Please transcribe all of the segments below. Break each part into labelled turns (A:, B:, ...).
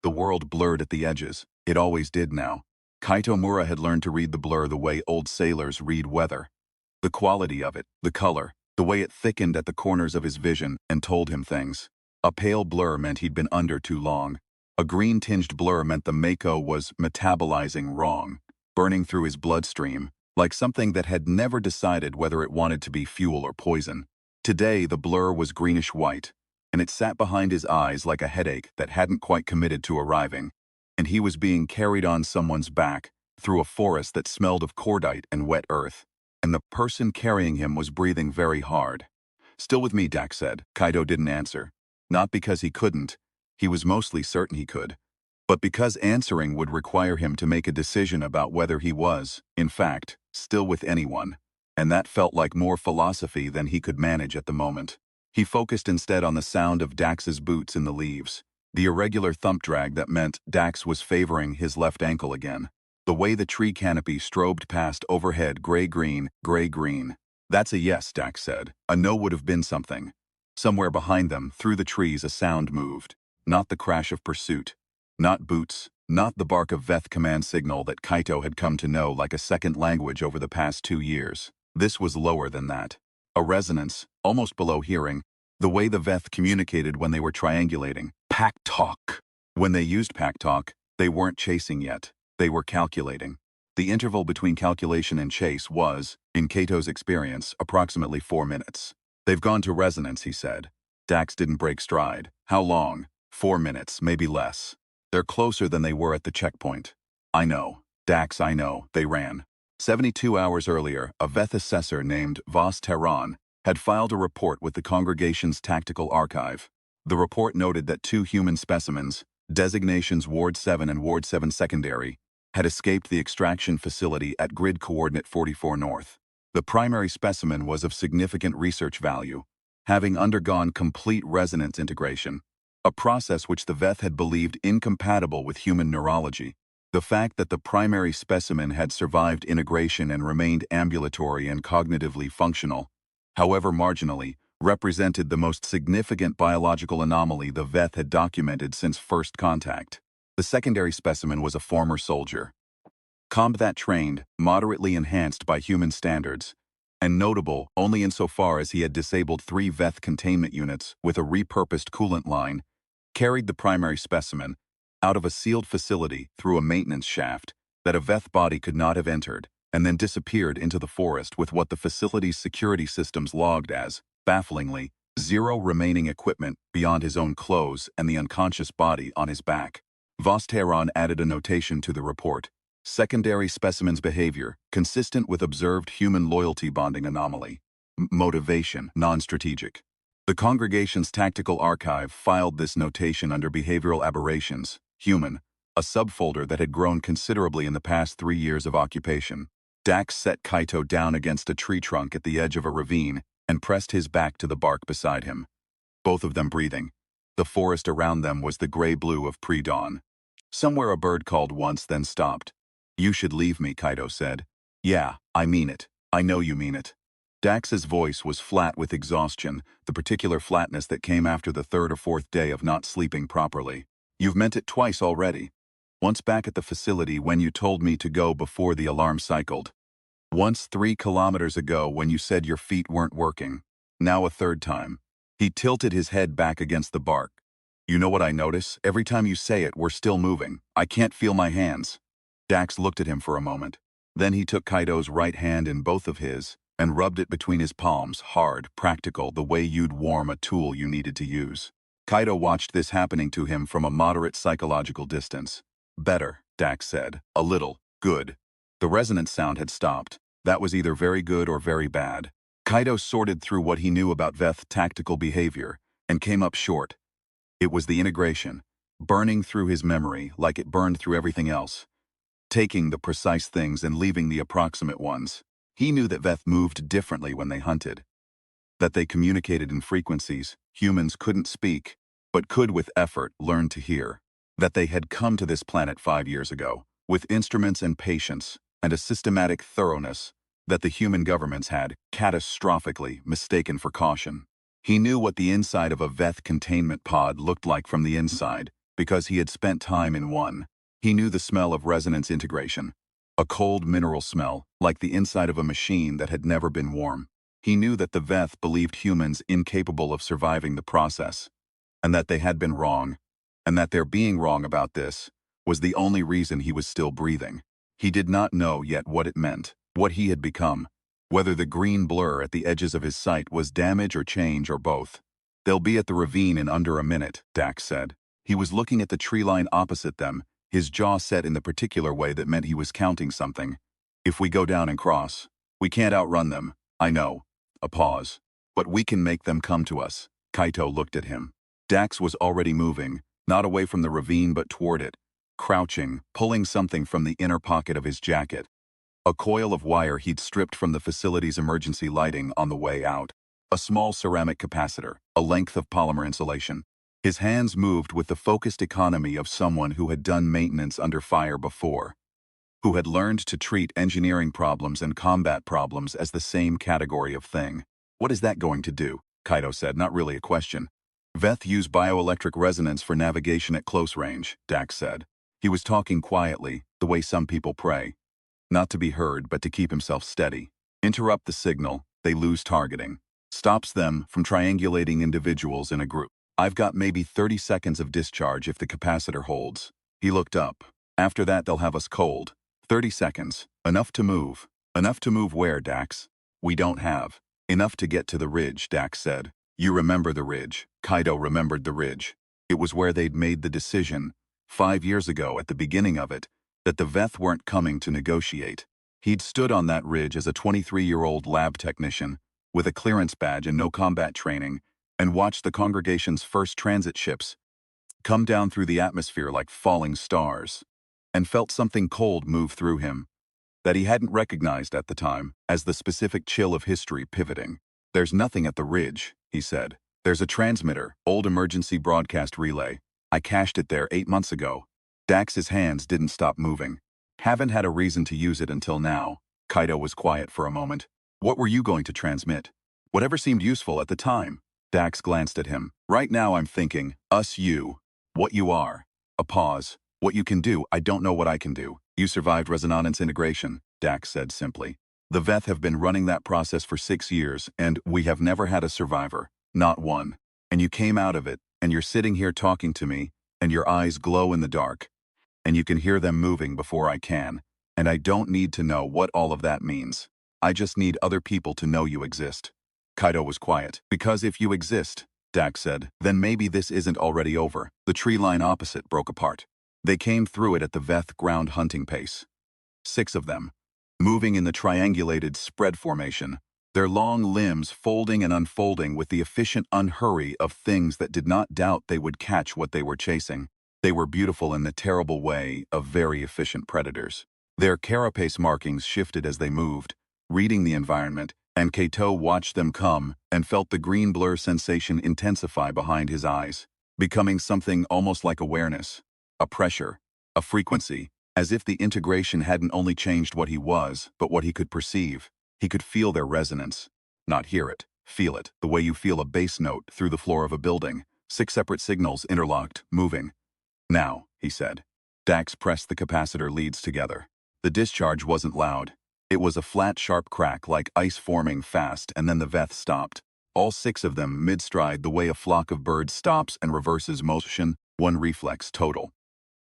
A: The world blurred at the edges. It always did now. Kaito Mura had learned to read the blur the way old sailors read weather. The quality of it, the color, the way it thickened at the corners of his vision and told him things. A pale blur meant he'd been under too long. A green-tinged blur meant the Mako was metabolizing wrong, burning through his bloodstream, like something that had never decided whether it wanted to be fuel or poison. Today, the blur was greenish-white, and it sat behind his eyes like a headache that hadn't quite committed to arriving. And he was being carried on someone's back, through a forest that smelled of cordite and wet earth. And the person carrying him was breathing very hard. "Still with me," Dax said. Kaito didn't answer. Not because he couldn't. He was mostly certain he could. But because answering would require him to make a decision about whether he was, in fact, still with anyone. And that felt like more philosophy than he could manage at the moment. He focused instead on the sound of Dax's boots in the leaves. The irregular thump drag that meant Dax was favoring his left ankle again. The way the tree canopy strobed past overhead gray-green, gray-green. "That's a yes," Dax said. A no would have been something. Somewhere behind them, through the trees, a sound moved. Not the crash of pursuit. Not boots. Not the bark of Veth command signal that Kaito had come to know like a second language over the past 2 years. This was lower than that. A resonance, almost below hearing. The way the Veth communicated when they were triangulating. Pack talk. When they used pack talk, they weren't chasing yet. They were calculating. The interval between calculation and chase was, in Kaito's experience, approximately 4 minutes. "They've gone to resonance," he said. Dax didn't break stride. "How long?" 4 minutes, maybe less. "They're closer than they were at the checkpoint." "I know. Dax, I know." They ran. 72 hours earlier, a Veth assessor named Vos Terran had filed a report with the congregation's tactical archive. The report noted that 2 human specimens, designations Ward 7 and Ward 7 Secondary, had escaped the extraction facility at grid coordinate 44 North. The primary specimen was of significant research value, having undergone complete resonance integration, a process which the Veth had believed incompatible with human neurology. The fact that the primary specimen had survived integration and remained ambulatory and cognitively functional, however marginally, represented the most significant biological anomaly the Veth had documented since first contact. The secondary specimen was a former soldier. Combat-trained, moderately enhanced by human standards, and notable only insofar as he had disabled 3 Veth containment units with a repurposed coolant line, carried the primary specimen out of a sealed facility through a maintenance shaft that a Veth body could not have entered, and then disappeared into the forest with what the facility's security systems logged as, bafflingly, 0 remaining equipment beyond his own clothes and the unconscious body on his back. Vos Terran added a notation to the report. "Secondary specimen's behavior, consistent with observed human loyalty bonding anomaly. Motivation, non-strategic." The congregation's tactical archive filed this notation under behavioral aberrations, human, a subfolder that had grown considerably in the past 3 years of occupation. Dax set Kaito down against a tree trunk at the edge of a ravine and pressed his back to the bark beside him. Both of them breathing. The forest around them was the gray-blue of pre-dawn. Somewhere a bird called once, then stopped. "You should leave me," Kaito said. "Yeah, I mean it. I know you mean it." Dax's voice was flat with exhaustion, the particular flatness that came after the 3rd or 4th day of not sleeping properly. "You've meant it twice already. Once back at the facility when you told me to go before the alarm cycled. Once 3 kilometers ago when you said your feet weren't working. Now a 3rd time." He tilted his head back against the bark. "You know what I notice? Every time you say it, we're still moving. I can't feel my hands." Dax looked at him for a moment. Then he took Kaito's right hand in both of his and rubbed it between his palms, hard, practical, the way you'd warm a tool you needed to use. Kaito watched this happening to him from a moderate psychological distance. "Better," Dax said. "A little. Good." The resonance sound had stopped. That was either very good or very bad. Kaito sorted through what he knew about Veth tactical behavior and came up short. It was the integration, burning through his memory like it burned through everything else. Taking the precise things and leaving the approximate ones. He knew that Veth moved differently when they hunted. That they communicated in frequencies humans couldn't speak, but could with effort learn to hear. That they had come to this planet 5 years ago, with instruments and patience, and a systematic thoroughness that the human governments had, catastrophically, mistaken for caution. He knew what the inside of a Veth containment pod looked like from the inside, because he had spent time in one. He knew the smell of resonance integration. A cold mineral smell, like the inside of a machine that had never been warm. He knew that the Veth believed humans incapable of surviving the process, and that they had been wrong, and that their being wrong about this was the only reason he was still breathing. He did not know yet what it meant, what he had become, whether the green blur at the edges of his sight was damage or change or both. "They'll be at the ravine in under a minute," Dax said. He was looking at the tree line opposite them, his jaw set in the particular way that meant he was counting something. "If we go down and cross, we can't outrun them, I know." A pause. "But we can make them come to us." Kaito looked at him. Dax was already moving, not away from the ravine but toward it, crouching, pulling something from the inner pocket of his jacket. A coil of wire he'd stripped from the facility's emergency lighting on the way out. A small ceramic capacitor, a length of polymer insulation. His hands moved with the focused economy of someone who had done maintenance under fire before, who had learned to treat engineering problems and combat problems as the same category of thing. "What is that going to do?" Kaito said, not really a question. "Veth use bioelectric resonance for navigation at close range," Dax said. He was talking quietly, the way some people pray. Not to be heard, but to keep himself steady. "Interrupt the signal, they lose targeting. Stops them from triangulating individuals in a group. I've got maybe 30 seconds of discharge if the capacitor holds." He looked up. "After that they'll have us cold. 30 seconds. Enough to move." "Enough to move where, Dax?" "We don't have. Enough to get to the ridge," Dax said. "You remember the ridge." Kaito remembered the ridge. It was where they'd made the decision, 5 years ago at the beginning of it, that the Veth weren't coming to negotiate. He'd stood on that ridge as a 23-year-old lab technician, with a clearance badge and no combat training, and watched the congregation's first transit ships come down through the atmosphere like falling stars, and felt something cold move through him that he hadn't recognized at the time as the specific chill of history pivoting. "There's nothing at the ridge," he said. "There's a transmitter, old emergency broadcast relay. I cached it there 8 months ago." Dax's hands didn't stop moving. "Haven't had a reason to use it until now." Kaito was quiet for a moment. "What were you going to transmit?" "Whatever seemed useful at the time." Dax glanced at him. "Right now I'm thinking, us you. What you are." A pause. "What you can do, I don't know what I can do." "You survived resonance integration," Dax said simply. "The Veth have been running that process for 6 years, and we have never had a survivor. Not one. And you came out of it, and you're sitting here talking to me, and your eyes glow in the dark. And you can hear them moving before I can. And I don't need to know what all of that means. I just need other people to know you exist." Kaito was quiet. "Because if you exist," Dax said, "then maybe this isn't already over." The tree line opposite broke apart. They came through it at the Veth ground hunting pace. 6 of them, moving in the triangulated spread formation, their long limbs folding and unfolding with the efficient unhurry of things that did not doubt they would catch what they were chasing. They were beautiful in the terrible way of very efficient predators. Their carapace markings shifted as they moved, reading the environment, and Kaito watched them come and felt the green blur sensation intensify behind his eyes, becoming something almost like awareness, a pressure, a frequency, as if the integration hadn't only changed what he was, but what he could perceive. He could feel their resonance. Not hear it, feel it, the way you feel a bass note through the floor of a building, 6 separate signals interlocked, moving. "Now," he said. Dax pressed the capacitor leads together. The discharge wasn't loud. It was a flat, sharp crack like ice forming fast, and then the Veth stopped. All 6 of them mid-stride the way a flock of birds stops and reverses motion, one reflex total.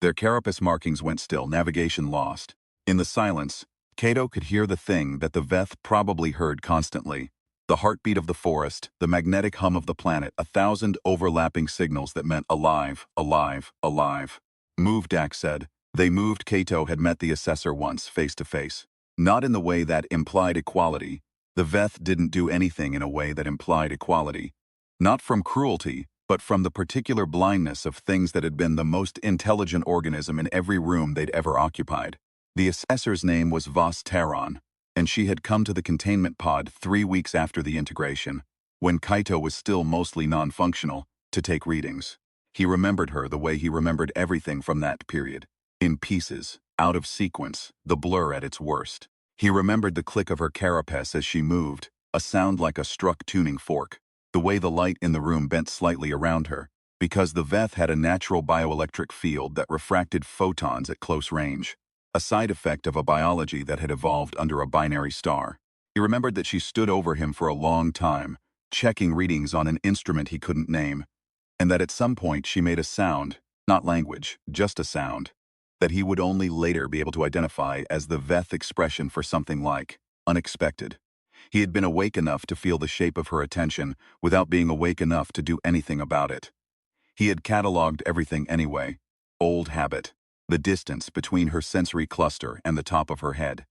A: Their carapace markings went still, navigation lost. In the silence, Kaito could hear the thing that the Veth probably heard constantly. The heartbeat of the forest, the magnetic hum of the planet, 1,000 overlapping signals that meant alive, alive, alive. "Move," Dax said. They moved. Kaito had met the assessor once, face to face. Not in the way that implied equality. The Veth didn't do anything in a way that implied equality. Not from cruelty, but from the particular blindness of things that had been the most intelligent organism in every room they'd ever occupied. The assessor's name was Vos Terron, and she had come to the containment pod 3 weeks after the integration, when Kaito was still mostly non-functional, to take readings. He remembered her the way he remembered everything from that period. In pieces, out of sequence, the blur at its worst. He remembered the click of her carapace as she moved, a sound like a struck tuning fork. The way the light in the room bent slightly around her, Because the Veth had a natural bioelectric field that refracted photons at close range, a side effect of a biology that had evolved under a binary star. He remembered that she stood over him for a long time, checking readings on an instrument he couldn't name, and that at some point she made a sound, not language, just a sound, that he would only later be able to identify as the Veth expression for something like unexpected. He had been awake enough to feel the shape of her attention without being awake enough to do anything about it. He had catalogued everything anyway. Old habit. The distance between her sensory cluster and the top of her head.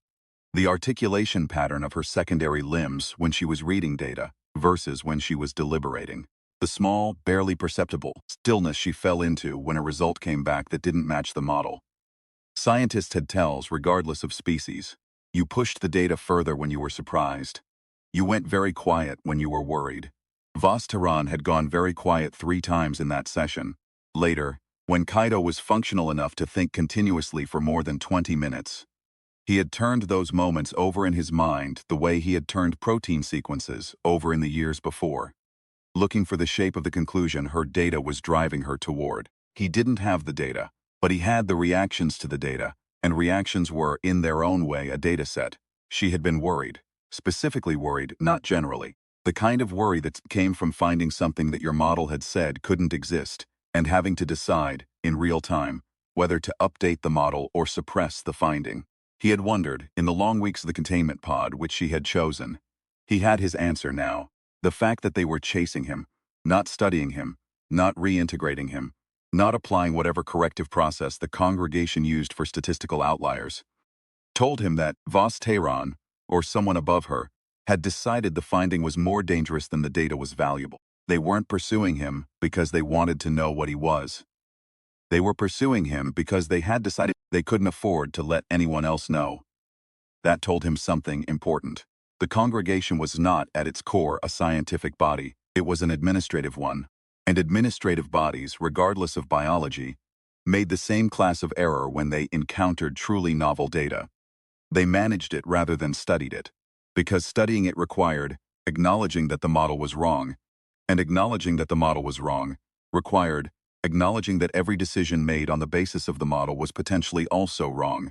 A: The articulation pattern of her secondary limbs when she was reading data versus when she was deliberating. The small, barely perceptible stillness she fell into when a result came back that didn't match the model. Scientists had tells regardless of species. You pushed the data further when you were surprised. You went very quiet when you were worried. Voss Tehran had gone very quiet 3 times in that session. Later, when Kaito was functional enough to think continuously for more than 20 minutes, he had turned those moments over in his mind the way he had turned protein sequences over in the years before, looking for the shape of the conclusion her data was driving her toward. He didn't have the data, but he had the reactions to the data, and reactions were, in their own way, a data set. She had been worried, specifically worried, not generally. The kind of worry that came from finding something that your model had said couldn't exist, and having to decide, in real time, whether to update the model or suppress the finding. He had wondered, in the long weeks of the containment pod which she had chosen. He had his answer now. The fact that they were chasing him, not studying him, not reintegrating him, not applying whatever corrective process the congregation used for statistical outliers, told him that Voss Tehran, or someone above her, had decided the finding was more dangerous than the data was valuable. They weren't pursuing him because they wanted to know what he was. They were pursuing him because they had decided they couldn't afford to let anyone else know. That told him something important. The congregation was not, at its core, a scientific body. It was an administrative one. And administrative bodies, regardless of biology, made the same class of error when they encountered truly novel data. They managed it rather than studied it, because studying it required acknowledging that the model was wrong, and acknowledging that the model was wrong required acknowledging that every decision made on the basis of the model was potentially also wrong.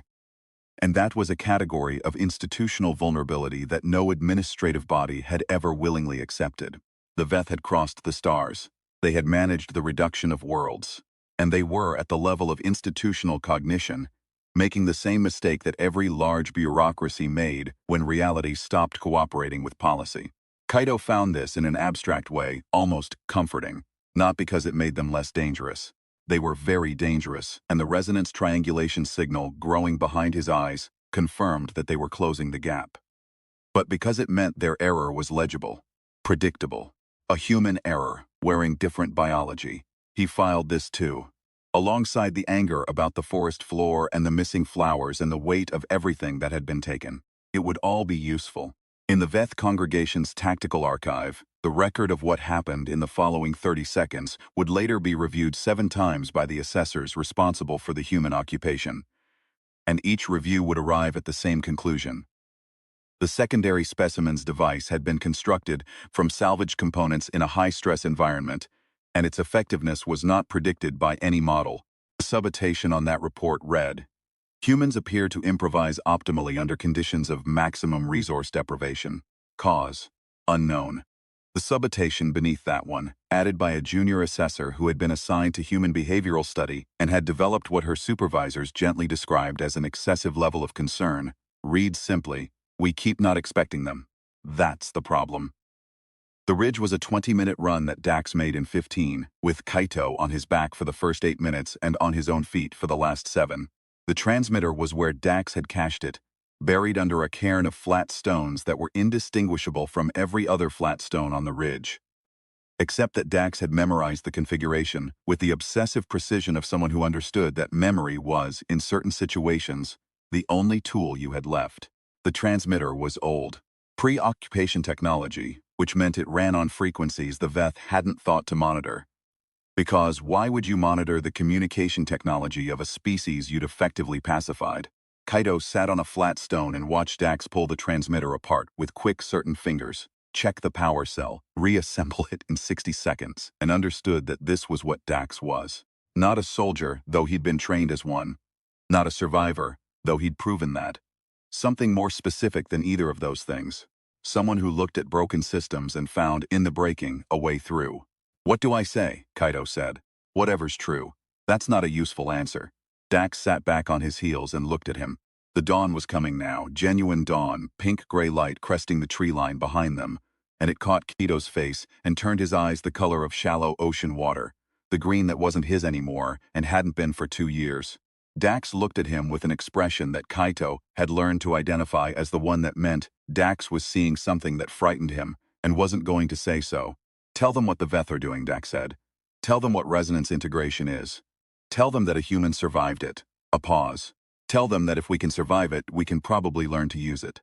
A: And that was a category of institutional vulnerability that no administrative body had ever willingly accepted. The Veth had crossed the stars. They had managed the reduction of worlds. And they were at the level of institutional cognition, making the same mistake that every large bureaucracy made when reality stopped cooperating with policy. Kaito found this in an abstract way, almost comforting, not because it made them less dangerous. They were very dangerous, and the resonance triangulation signal growing behind his eyes confirmed that they were closing the gap. But because it meant their error was legible, predictable, a human error wearing different biology, he filed this too. Alongside the anger about the forest floor and the missing flowers and the weight of everything that had been taken. It would all be useful. In the Veth congregation's tactical archive, the record of what happened in the following 30 seconds would later be reviewed 7 times by the assessors responsible for the human occupation. And each review would arrive at the same conclusion. The secondary specimens device had been constructed from salvaged components in a high-stress environment, and its effectiveness was not predicted by any model. The subotation on that report read, "Humans appear to improvise optimally under conditions of maximum resource deprivation. Cause, unknown." The subotation beneath that one, added by a junior assessor who had been assigned to human behavioral study and had developed what her supervisors gently described as an excessive level of concern, reads simply, "We keep not expecting them. That's the problem." The ridge was a 20-minute run that Dax made in 15, with Kaito on his back for the first 8 minutes and on his own feet for the last 7. The transmitter was where Dax had cached it, buried under a cairn of flat stones that were indistinguishable from every other flat stone on the ridge. Except that Dax had memorized the configuration with the obsessive precision of someone who understood that memory was, in certain situations, the only tool you had left. The transmitter was old. Pre-occupation technology, which meant it ran on frequencies the Veth hadn't thought to monitor. Because why would you monitor the communication technology of a species you'd effectively pacified? Kaito sat on a flat stone and watched Dax pull the transmitter apart with quick, certain fingers. check the power cell, reassemble it in 60 seconds, and understood that this was what Dax was. Not a soldier, though he'd been trained as one. Not a survivor, though he'd proven that. Something more specific than either of those things. Someone who looked at broken systems and found, in the breaking, a way through. "What do I say?" Kaito said. "Whatever's true." That's not a useful answer. Dax sat back on his heels and looked at him. The dawn was coming now, genuine dawn, pink-gray light cresting the tree line behind them, and it caught Kaito's face and turned his eyes the color of shallow ocean water, the green that wasn't his anymore and hadn't been for 2 years. Dax looked at him with an expression that Kaito had learned to identify as the one that meant Dax was seeing something that frightened him and wasn't going to say so. "Tell them what the Veth are doing," Dax said. "Tell them what resonance integration is. Tell them that a human survived it." A pause. "Tell them that if we can survive it, we can probably learn to use it."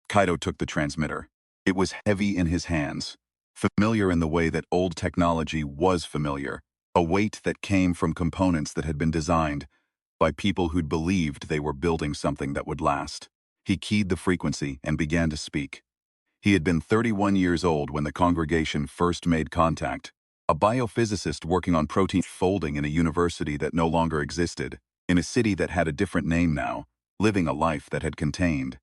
A: Kaito took the transmitter. It was heavy in his hands, familiar in the way that old technology was familiar, a weight that came from components that had been designed by people who'd believed they were building something that would last. He keyed the frequency and began to speak. He had been 31 years old when the congregation first made contact, a biophysicist working on protein folding in a university that no longer existed, in a city that had a different name now, living a life that had contained.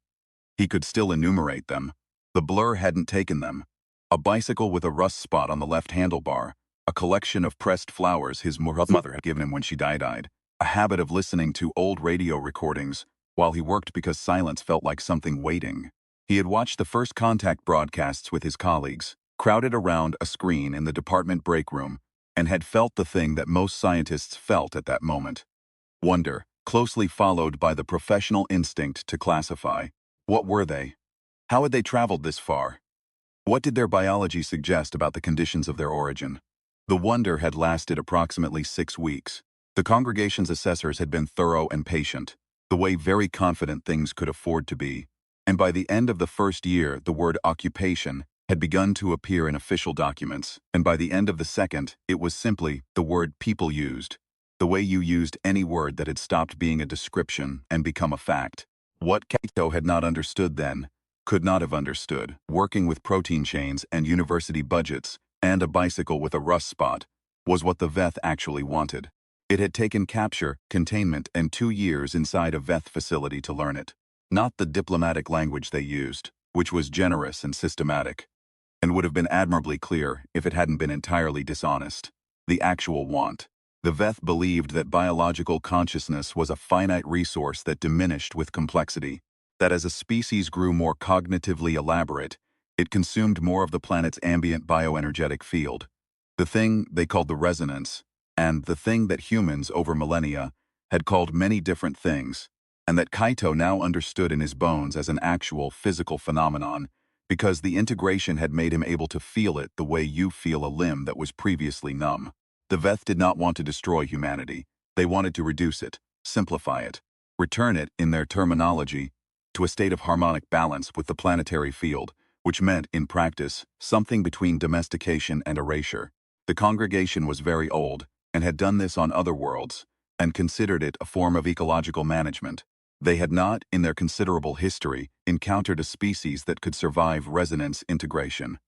A: He could still enumerate them. The blur hadn't taken them. A bicycle with a rust spot on the left handlebar, a collection of pressed flowers his mother had given him when she died, a habit of listening to old radio recordings while he worked because silence felt like something waiting. He had watched the first contact broadcasts with his colleagues, crowded around a screen in the department break room, and had felt the thing that most scientists felt at that moment. Wonder, closely followed by the professional instinct to classify. What were they? How had they traveled this far? What did their biology suggest about the conditions of their origin? The wonder had lasted approximately 6 weeks. The congregation's assessors had been thorough and patient, the way very confident things could afford to be. And by the end of the first year, the word occupation had begun to appear in official documents, and by the end of the second, it was simply the word people used, the way you used any word that had stopped being a description and become a fact. What Kaito had not understood then, could not have understood, working with protein chains and university budgets and a bicycle with a rust spot, was what the Veth actually wanted. It had taken capture, containment, and 2 years inside a Veth facility to learn it. Not the diplomatic language they used, which was generous and systematic, and would have been admirably clear if it hadn't been entirely dishonest. The actual want. The Veth believed that biological consciousness was a finite resource that diminished with complexity, that as a species grew more cognitively elaborate, it consumed more of the planet's ambient bioenergetic field. The thing they called the resonance, and the thing that humans over millennia had called many different things, and that Kaito now understood in his bones as an actual physical phenomenon, because the integration had made him able to feel it the way you feel a limb that was previously numb. The Veth did not want to destroy humanity. They wanted to reduce it, simplify it, return it, in their terminology, to a state of harmonic balance with the planetary field, which meant, in practice, something between domestication and erasure. The congregation was very old, and had done this on other worlds, and considered it a form of ecological management. They had not, in their considerable history, encountered a species that could survive resonance integration.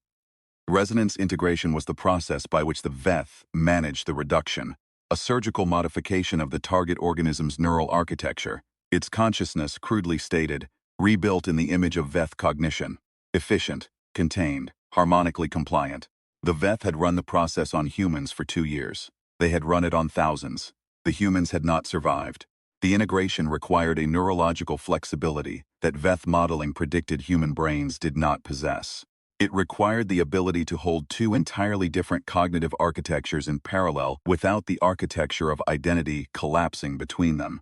A: Resonance integration was the process by which the Veth managed the reduction, a surgical modification of the target organism's neural architecture, its consciousness, crudely stated, rebuilt in the image of Veth cognition. Efficient, contained, harmonically compliant. The Veth had run the process on humans for 2 years. They had run it on thousands. The humans had not survived. The integration required a neurological flexibility that Veth modeling predicted human brains did not possess. It required the ability to hold 2 entirely different cognitive architectures in parallel without the architecture of identity collapsing between them.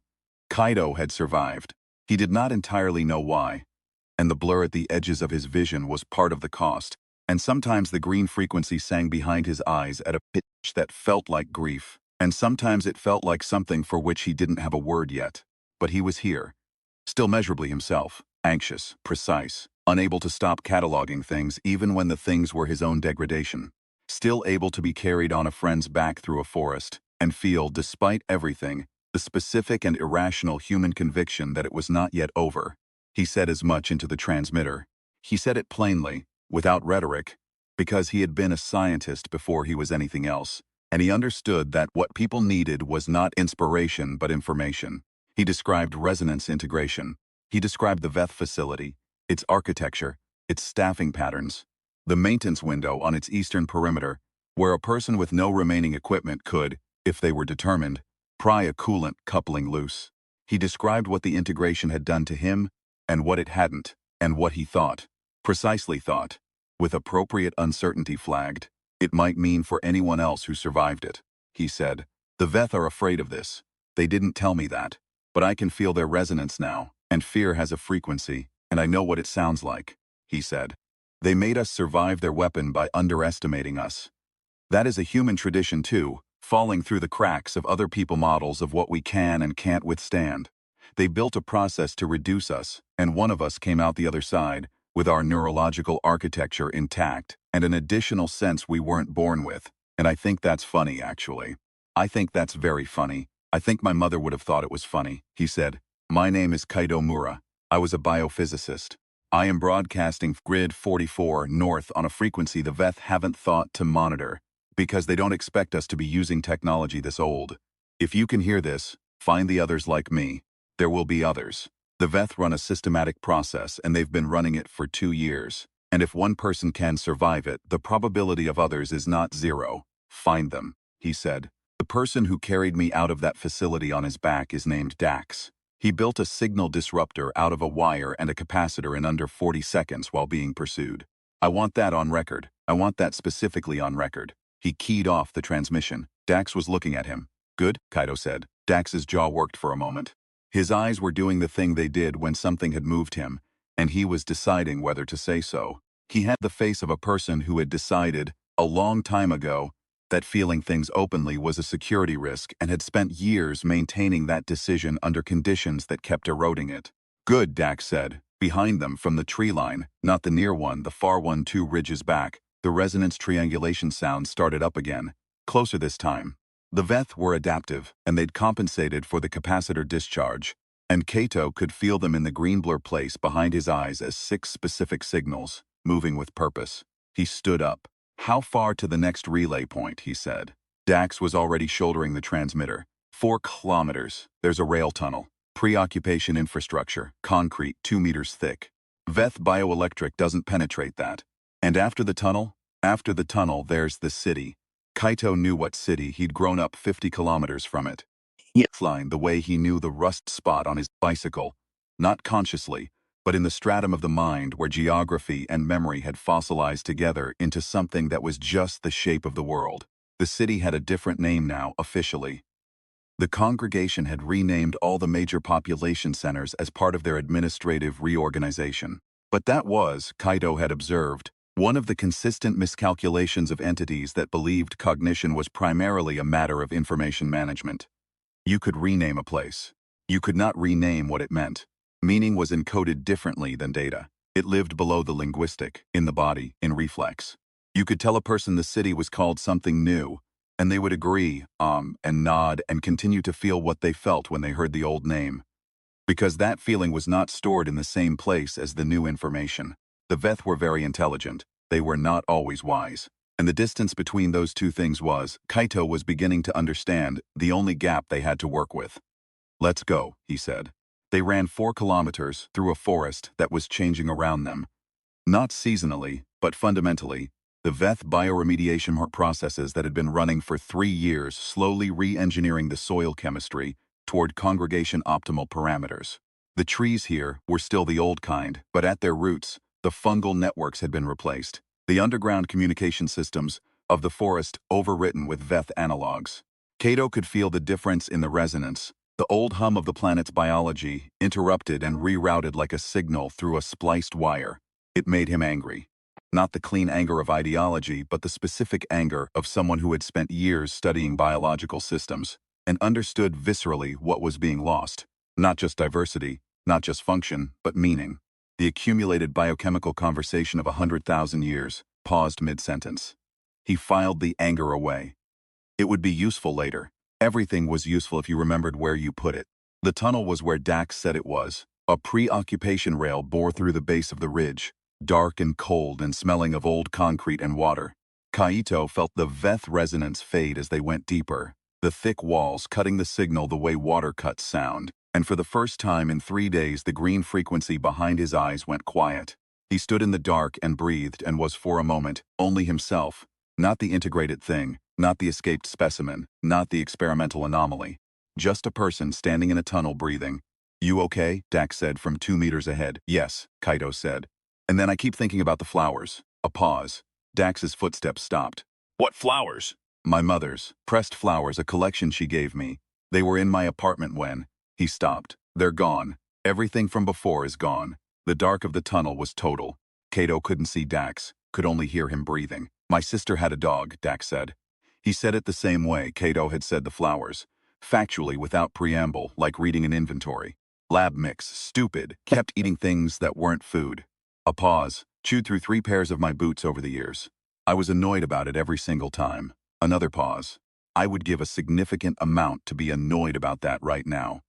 A: Kaito had survived. He did not entirely know why, and the blur at the edges of his vision was part of the cost, and sometimes the green frequency sang behind his eyes at a pitch that felt like grief, and sometimes it felt like something for which he didn't have a word yet. But he was here, still measurably himself, anxious, precise, unable to stop cataloging things even when the things were his own degradation, still able to be carried on a friend's back through a forest, and feel, despite everything, the specific and irrational human conviction that it was not yet over. He said as much into the transmitter. He said it plainly, without rhetoric, because he had been a scientist before he was anything else, and he understood that what people needed was not inspiration but information. He described resonance integration. He described the VETH facility, its architecture, its staffing patterns, the maintenance window on its eastern perimeter, where a person with no remaining equipment could, if they were determined, pry a coolant coupling loose. He described what the integration had done to him, and what it hadn't, and what he thought, precisely thought, with appropriate uncertainty flagged, it might mean for anyone else who survived it. He said, "The Veth are afraid of this. They didn't tell me that, but I can feel their resonance now, and fear has a frequency, and I know what it sounds like," he said. "They made us survive their weapon by underestimating us. That is a human tradition too, falling through the cracks of other people models of what we can and can't withstand. They built a process to reduce us, and one of us came out the other side, with our neurological architecture intact, and an additional sense we weren't born with. And I think that's funny, actually. I think that's very funny. I think my mother would have thought it was funny," he said. "My name is Kaito Mura. I was a biophysicist. I am broadcasting grid 44 north on a frequency the Veth haven't thought to monitor, because they don't expect us to be using technology this old. If you can hear this, find the others like me. There will be others. The Veth run a systematic process, and they've been running it for 2 years. And if one person can survive it, the probability of others is not zero. Find them," he said. "The person who carried me out of that facility on his back is named Dax. He built a signal disruptor out of a wire and a capacitor in under 40 seconds while being pursued. I want that on record. I want that specifically on record." He keyed off the transmission. Dax was looking at him. "Good," Kaito said. Dax's jaw worked for a moment. His eyes were doing the thing they did when something had moved him, and he was deciding whether to say so. He had the face of a person who had decided, a long time ago, that feeling things openly was a security risk and had spent years maintaining that decision under conditions that kept eroding it. "Good," Dax said. Behind them, from the tree line, not the near one, the far one 2 ridges back, the resonance triangulation sound started up again, closer this time. The Veth were adaptive, and they'd compensated for the capacitor discharge, and Kaito could feel them in the green blur place behind his eyes as 6 specific signals, moving with purpose. He stood up. "How far to the next relay point?" he said. Dax was already shouldering the transmitter. 4 kilometers. There's a rail tunnel. Preoccupation infrastructure, concrete, 2 meters thick. Veth bioelectric doesn't penetrate that. And after the tunnel? After the tunnel, there's the city. Kaito knew what city. He'd grown up 50 kilometers from it. Line the way he knew the rust spot on his bicycle. Not consciously, but in the stratum of the mind where geography and memory had fossilized together into something that was just the shape of the world. The city had a different name now, officially. The congregation had renamed all the major population centers as part of their administrative reorganization. But that was, Kaito had observed, one of the consistent miscalculations of entities that believed cognition was primarily a matter of information management. You could rename a place. You could not rename what it meant. Meaning was encoded differently than data. It lived below the linguistic, in the body, in reflex. You could tell a person the city was called something new, and they would agree, and nod and continue to feel what they felt when they heard the old name. Because that feeling was not stored in the same place as the new information. The Veth were very intelligent. They were not always wise. And the distance between those two things was, Kaito was beginning to understand, the only gap they had to work with. "Let's go," he said. They ran 4 kilometers through a forest that was changing around them. Not seasonally, but fundamentally, the Veth bioremediation processes that had been running for 3 years slowly re-engineering the soil chemistry toward congregation optimal parameters. The trees here were still the old kind, but at their roots, the fungal networks had been replaced. The underground communication systems of the forest overwritten with Veth analogs. Kaito could feel the difference in the resonance. The old hum of the planet's biology, interrupted and rerouted like a signal through a spliced wire. It made him angry. Not the clean anger of ideology, but the specific anger of someone who had spent years studying biological systems and understood viscerally what was being lost. Not just diversity, not just function, but meaning. The accumulated biochemical conversation of 100,000 years paused mid-sentence. He filed the anger away. It would be useful later. Everything was useful if you remembered where you put it. The tunnel was where Dax said it was. A preoccupation rail bore through the base of the ridge. dark and cold and smelling of old concrete and water. Kaito felt the Veth resonance fade as they went deeper, the thick walls cutting the signal the way water cuts sound, and for the first time in 3 days the green frequency behind his eyes went quiet. He stood in the dark and breathed and was for a moment only himself, not the integrated thing, not the escaped specimen, not the experimental anomaly. Just a person standing in a tunnel breathing. "You okay?" Dax said from 2 meters ahead. "Yes," Kaito said. "And then I keep thinking about the flowers." A pause. Dax's footsteps stopped. "What flowers?" "My mother's. Pressed flowers, a collection she gave me. They were in my apartment when—" He stopped. "They're gone. Everything from before is gone." The dark of the tunnel was total. Kaito couldn't see Dax, could only hear him breathing. "My sister had a dog," Dax said. He said it the same way Kaito had said the flowers. Factually, without preamble, like reading an inventory. Lab mix, stupid, kept eating things that weren't food. A pause, chewed through 3 pairs of my boots over the years. I was annoyed about it every single time. Another pause. I would give a significant amount to be annoyed about that right now.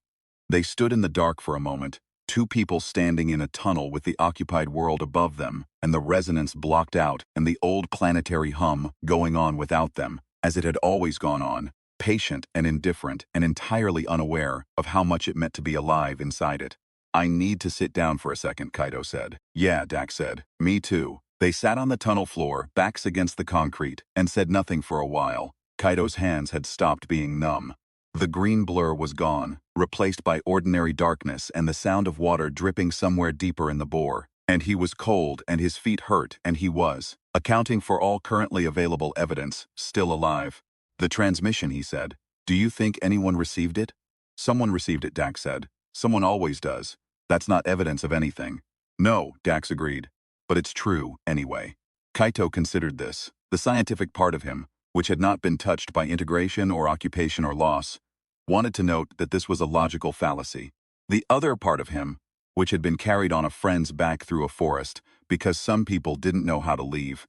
A: They stood in the dark for a moment, 2 people standing in a tunnel with the occupied world above them, and the resonance blocked out and the old planetary hum going on without them, as it had always gone on, patient and indifferent and entirely unaware of how much it meant to be alive inside it. "I need to sit down for a second," Kaito said. "Yeah," Dax said. "Me too." They sat on the tunnel floor, backs against the concrete, and said nothing for a while. Kaito's hands had stopped being numb. The green blur was gone, replaced by ordinary darkness and the sound of water dripping somewhere deeper in the bore. And he was cold and his feet hurt, and he was, accounting for all currently available evidence, still alive. "The transmission," he said. "Do you think anyone received it?" "Someone received it," Dax said. "Someone always does. That's not evidence of anything." "No," Dax agreed. "But it's true, anyway." Kaito considered this. The scientific part of him, which had not been touched by integration or occupation or loss, wanted to note that this was a logical fallacy. The other part of him, which had been carried on a friend's back through a forest because some people didn't know how to leave,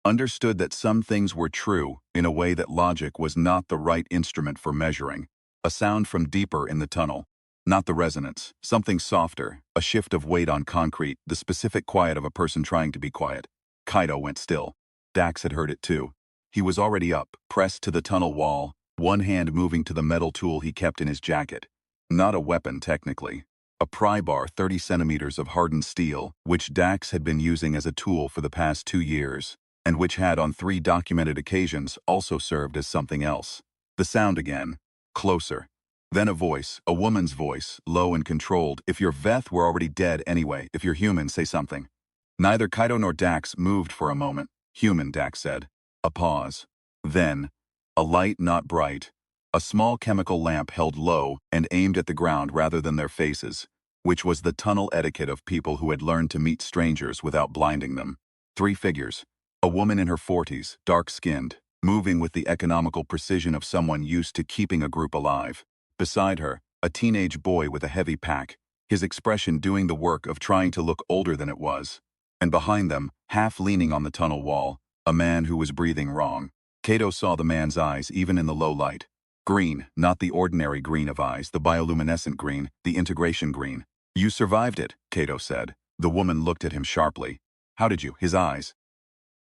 A: understood that some things were true in a way that logic was not the right instrument for measuring. A sound from deeper in the tunnel. Not the resonance, something softer, a shift of weight on concrete, the specific quiet of a person trying to be quiet. Kaito went still. Dax had heard it too. He was already up, pressed to the tunnel wall, one hand moving to the metal tool he kept in his jacket. Not a weapon, technically. A pry bar 30 centimeters of hardened steel, which Dax had been using as a tool for the past 2 years, and which had on 3 documented occasions also served as something else. The sound again. Closer. Then a voice, a woman's voice, low and controlled. "If you're Veth, we're already dead anyway. If you're human, say something." Neither Kaito nor Dax moved for a moment. "Human," Dax said. A pause. Then, a light not bright, a small chemical lamp held low and aimed at the ground rather than their faces, which was the tunnel etiquette of people who had learned to meet strangers without blinding them. 3 figures. A woman in her 40s, dark-skinned, moving with the economical precision of someone used to keeping a group alive. Beside her, a teenage boy with a heavy pack, his expression doing the work of trying to look older than it was. And behind them, half leaning on the tunnel wall, a man who was breathing wrong. Kaito saw the man's eyes even in the low light. Green, not the ordinary green of eyes, the bioluminescent green, the integration green. "You survived it," Kaito said. The woman looked at him sharply. "How did you?" His eyes.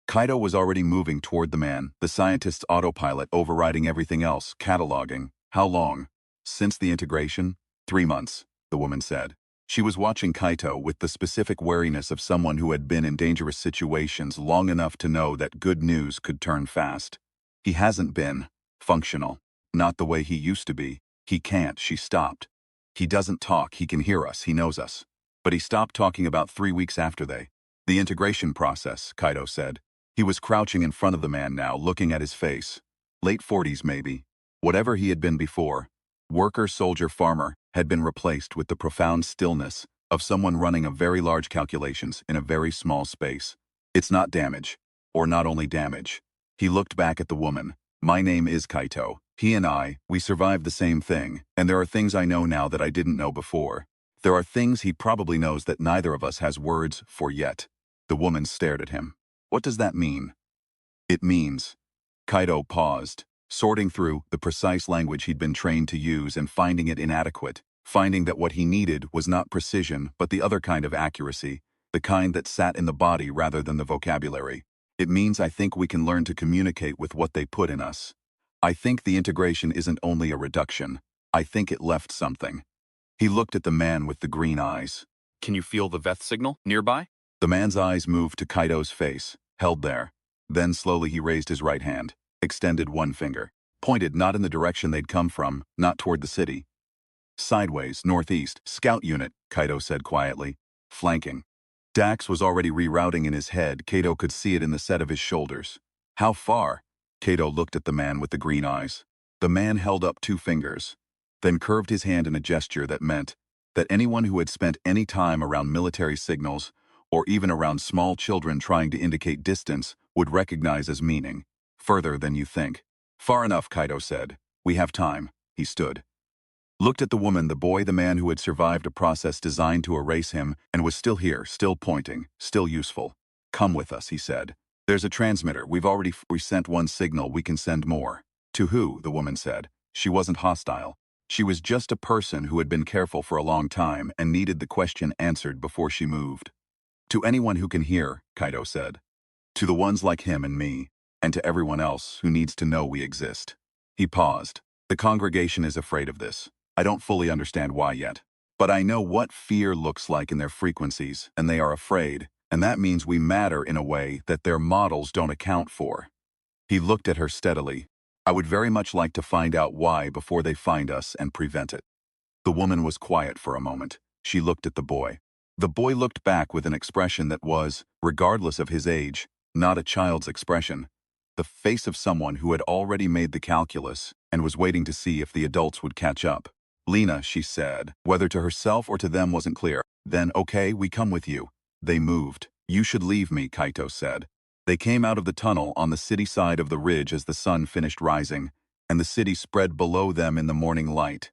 A: Kaito was already moving toward the man, the scientist's autopilot overriding everything else, cataloging. "How long?" "Since the integration?" 3 months, the woman said. She was watching Kaito with the specific wariness of someone who had been in dangerous situations long enough to know that good news could turn fast. "He hasn't been functional. Not the way he used to be. He can't," she stopped. "He doesn't talk, he can hear us, he knows us. But he stopped talking about 3 weeks after they." "The integration process," Kaito said. He was crouching in front of the man now, looking at his face. Late 40s maybe. Whatever he had been before, worker, soldier, farmer, had been replaced with the profound stillness of someone running a very large calculations in a very small space. "It's not damage. Or not only damage." He looked back at the woman. "My name is Kaito. He and I, we survived the same thing, and there are things I know now that I didn't know before. There are things he probably knows that neither of us has words for yet." The woman stared at him. "What does that mean?" "It means..." Kaito paused, sorting through the precise language he'd been trained to use and finding it inadequate, finding that what he needed was not precision but the other kind of accuracy, the kind that sat in the body rather than the vocabulary. It means I think we can learn to communicate with what they put in us. I think the integration isn't only a reduction. I think it left something. He looked at the man with the green eyes.
B: Can you feel the Veth signal nearby?
A: The man's eyes moved to Kaito's face, held there. Then slowly he raised his right hand, extended one finger, pointed not in the direction they'd come from, not toward the city. Sideways, northeast, scout unit, Kaito said quietly. Flanking. Dax was already rerouting in his head. Kaito could see it in the set of his shoulders. How far? Kaito looked at the man with the green eyes. The man held up two fingers, then curved his hand in a gesture that meant that anyone who had spent any time around military signals, or even around small children trying to indicate distance, would recognize as meaning. Further than you think. Far enough, Kaito said. We have time. He stood. Looked at the woman, the boy, the man who had survived a process designed to erase him and was still here, still pointing, still useful. Come with us, he said. There's a transmitter. We sent one signal. We can send more. To who? The woman said. She wasn't hostile. She was just a person who had been careful for a long time and needed the question answered before she moved. To anyone who can hear, Kaito said. To the ones like him and me, and to everyone else who needs to know we exist. He paused. The congregation is afraid of this. I don't fully understand why yet. But I know what fear looks like in their frequencies, and they are afraid, and that means we matter in a way that their models don't account for. He looked at her steadily. I would very much like to find out why before they find us and prevent it. The woman was quiet for a moment. She looked at the boy. The boy looked back with an expression that was, regardless of his age, not a child's expression. The face of someone who had already made the calculus and was waiting to see if the adults would catch up. Lena, she said, whether to herself or to them wasn't clear. Then, okay, we come with you. They moved. You should leave me, Kaito said. They came out of the tunnel on the city side of the ridge as the sun finished rising, and the city spread below them in the morning light.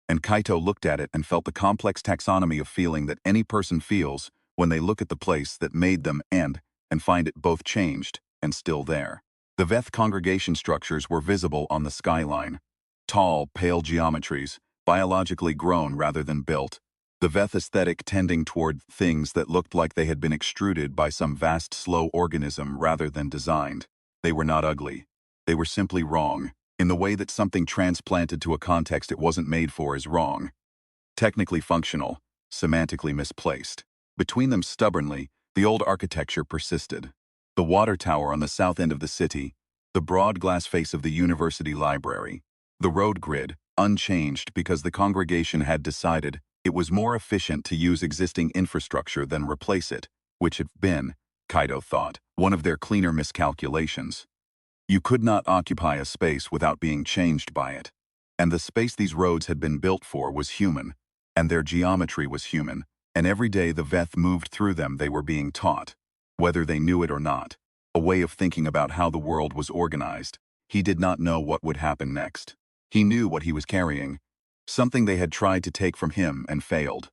A: And Kaito looked at it and felt the complex taxonomy of feeling that any person feels when they look at the place that made them and find it both changed and still there. The Veth congregation structures were visible on the skyline. Tall, pale geometries, biologically grown rather than built. The Veth aesthetic tending toward things that looked like they had been extruded by some vast slow organism rather than designed. They were not ugly. They were simply wrong, in the way that something transplanted to a context it wasn't made for is wrong. Technically functional, semantically misplaced. Between them stubbornly, the old architecture persisted. The water tower on the south end of the city, the broad glass face of the university library, the road grid, unchanged because the congregation had decided it was more efficient to use existing infrastructure than replace it, which had been, Kaito thought, one of their cleaner miscalculations. You could not occupy a space without being changed by it. And the space these roads had been built for was human, and their geometry was human, and every day the Veth moved through them they were being taught, whether they knew it or not, a way of thinking about how the world was organized. He did not know what would happen next. He knew what he was carrying, something they had tried to take from him and failed,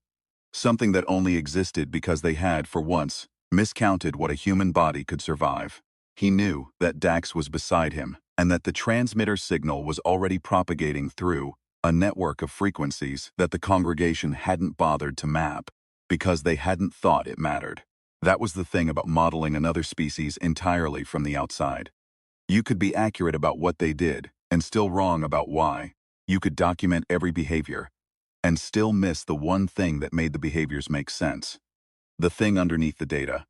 A: something that only existed because they had, for once, miscounted what a human body could survive. He knew that Dax was beside him, and that the transmitter signal was already propagating through a network of frequencies that the congregation hadn't bothered to map, because they hadn't thought it mattered. That was the thing about modeling another species entirely from the outside. You could be accurate about what they did, and still wrong about why. You could document every behavior, and still miss the one thing that made the behaviors make sense. The thing underneath the data.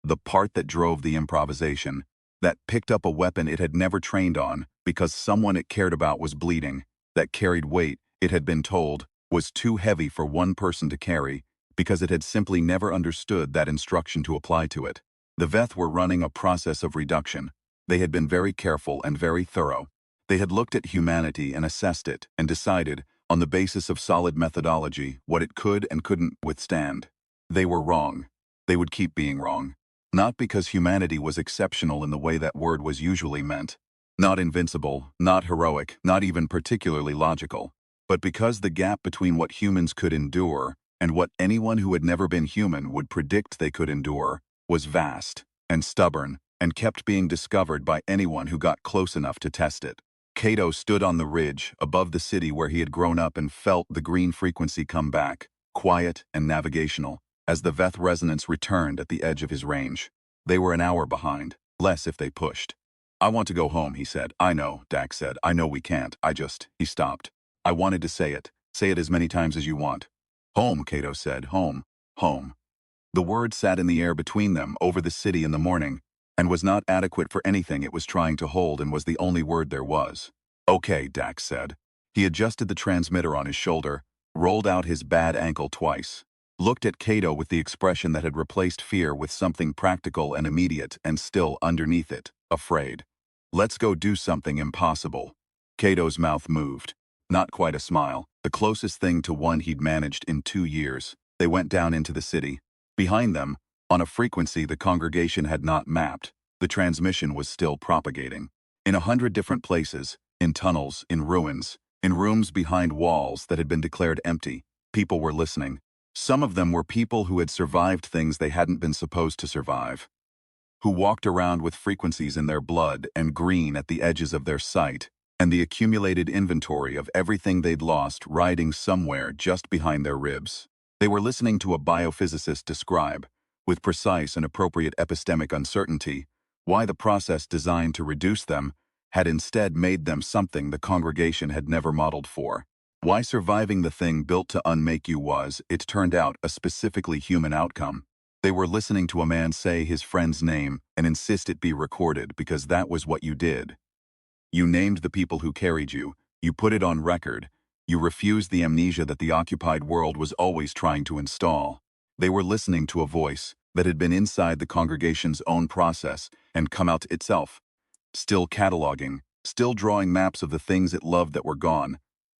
A: The part that drove the improvisation, that picked up a weapon it had never trained on because someone it cared about was bleeding, that carried weight, it had been told, was too heavy for one person to carry because it had simply never understood that instruction to apply to it. The Veth were running a process of reduction. They had been very careful and very thorough. They had looked at humanity and assessed it and decided, on the basis of solid methodology, what it could and couldn't withstand. They were wrong. They would keep being wrong. Not because humanity was exceptional in the way that word was usually meant. Not invincible, not heroic, not even particularly logical. But because the gap between what humans could endure and what anyone who had never been human would predict they could endure was vast and stubborn and kept being discovered by anyone who got close enough to test it. Kaito stood on the ridge above the city where he had grown up and felt the green frequency come back, quiet and navigational. as the Veth resonance returned at the edge of his range. They were an hour behind, less if they pushed. "I want to go home," he said. "I know," Dax said. "I know we can't. He stopped. "I wanted to say it. Say it as many times as you want." "Home," Cato said. "Home. Home." The word sat in the air between them over the city in the morning, and was not adequate for anything it was trying to hold and was the only word there was. "Okay," Dax said. He adjusted the transmitter on his shoulder, rolled out his bad ankle twice, looked at Cato with the expression that had replaced fear with something practical and immediate and still underneath it, afraid. "Let's go do something impossible." Cato's mouth moved. Not quite a smile, the closest thing to one he'd managed in 2 years. They went down into the city. Behind them, on a frequency the congregation had not mapped, the transmission was still propagating. In 100 different places, in tunnels, in ruins, in rooms behind walls that had been declared empty, people were listening. Some of them were people who had survived things they hadn't been supposed to survive, who walked around with frequencies in their blood and green at the edges of their sight, and the accumulated inventory of everything they'd lost riding somewhere just behind their ribs. They were listening to a biophysicist describe, with precise and appropriate epistemic uncertainty, why the process designed to reduce them had instead made them something the congregation had never modeled for. Why surviving the thing built to unmake you was, it turned out, a specifically human outcome. They were listening to a man say his friend's name and insist it be recorded because that was what you did. You named the people who carried you, you put it on record, you refused the amnesia that the occupied world was always trying to install. They were listening to a voice that had been inside the congregation's own process and come out itself, still cataloging, still drawing maps of the things it loved that were gone,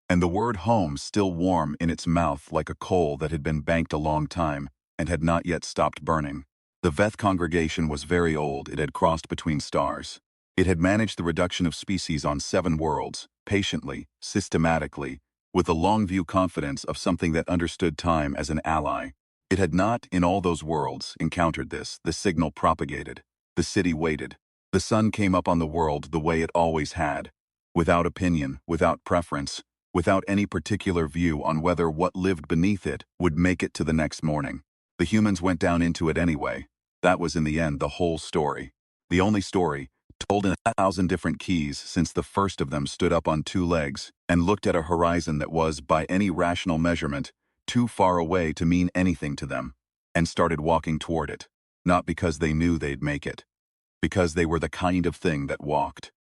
A: and the word home still warm in its mouth like a coal that had been banked a long time and had not yet stopped burning. The Veth congregation was very old. It had crossed between stars. It had managed the reduction of species on 7 worlds, patiently, systematically, with the long-view confidence of something that understood time as an ally. It had not, in all those worlds, encountered this. The signal propagated. The city waited. The sun came up on the world the way it always had, without opinion, without preference, without any particular view on whether what lived beneath it would make it to the next morning. The humans went down into it anyway. That was in the end the whole story. The only story, told in 1,000 different keys since the first of them stood up on 2 legs and looked at a horizon that was, by any rational measurement, too far away to mean anything to them, and started walking toward it, not because they knew they'd make it, because they were the kind of thing that walked.